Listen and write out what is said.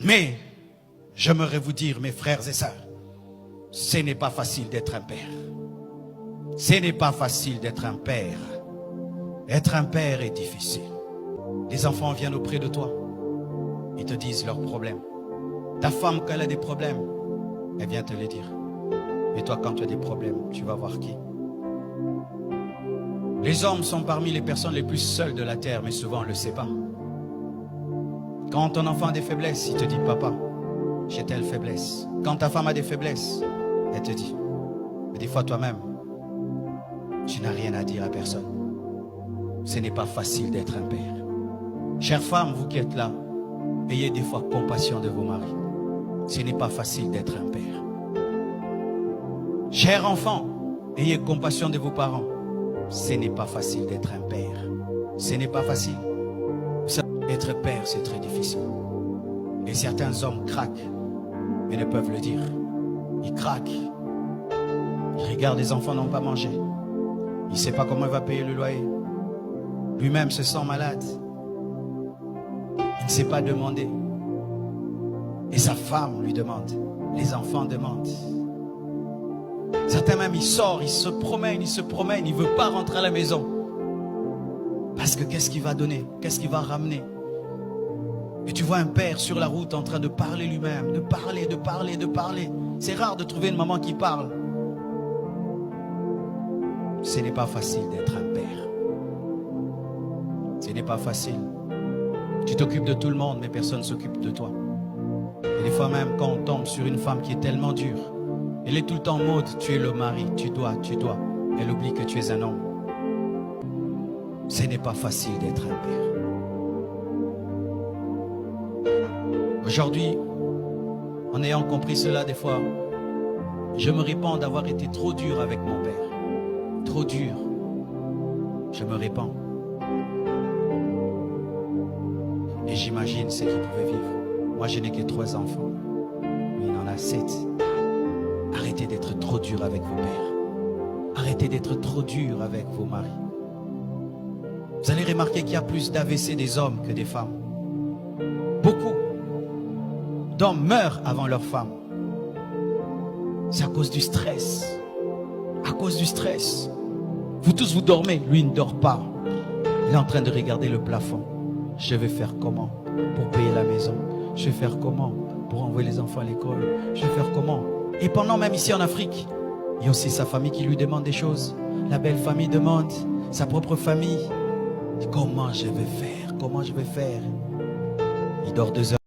Mais j'aimerais vous dire, mes frères et sœurs, ce n'est pas facile d'être un père. Ce n'est pas facile d'être un père. Être un père est difficile. Les enfants viennent auprès de toi. Ils te disent leurs problèmes. Ta femme, quand elle a des problèmes, elle vient te les dire. Et toi, quand tu as des problèmes, tu vas voir qui? Les hommes sont parmi les personnes les plus seules de la terre, mais souvent on ne le sait pas. Quand ton enfant a des faiblesses, il te dit, papa, j'ai telle faiblesse. Quand ta femme a des faiblesses, elle te dit. Mais des fois toi-même, tu n'as rien à dire à personne. Ce n'est pas facile d'être un père. Chères femmes, vous qui êtes là, ayez des fois compassion de vos maris. Ce n'est pas facile d'être un père. Chers enfants, ayez compassion de vos parents. Ce n'est pas facile d'être un père. Ce n'est pas facile. Être père, c'est très difficile. Et certains hommes craquent, mais ne peuvent le dire. Ils craquent. Ils regardent les enfants n'ont pas mangé. Il ne sait pas comment il va payer le loyer. Lui-même se sent malade. Il ne sait pas demander. Et sa femme lui demande. Les enfants demandent. Certains même, il sort, il se promène, il ne veut pas rentrer à la maison. Parce que qu'est-ce qu'il va donner? Qu'est-ce qu'il va ramener? Et tu vois un père sur la route en train de parler lui-même, de parler. C'est rare de trouver une maman qui parle. Ce n'est pas facile d'être un père. Ce n'est pas facile. Tu t'occupes de tout le monde, mais personne ne s'occupe de toi. Et des fois même, quand on tombe sur une femme qui est tellement dure, elle est tout le temps en mode, tu es le mari, tu dois. Elle oublie que tu es un homme. Ce n'est pas facile d'être un père. Aujourd'hui, en ayant compris cela des fois, je me répands d'avoir été trop dur avec mon père. Trop dur. Je me répands. Et j'imagine ce qu'il pouvait vivre. Moi, je n'ai que 3 enfants. Lui, il en a 7. Arrêtez d'être trop dur avec vos pères. Arrêtez d'être trop dur avec vos maris. Vous allez remarquer qu'il y a plus d'AVC des hommes que des femmes. Beaucoup d'hommes meurent avant leurs femmes. C'est à cause du stress. À cause du stress. Vous tous, vous dormez. Lui, il ne dort pas. Il est en train de regarder le plafond. Je vais faire comment pour payer la maison? Je vais faire comment pour envoyer les enfants à l'école? Je vais faire comment? Et pendant même ici en Afrique, il y a aussi sa famille qui lui demande des choses. La belle famille demande, sa propre famille. Comment je vais faire? Comment je vais faire? Il dort 2 heures.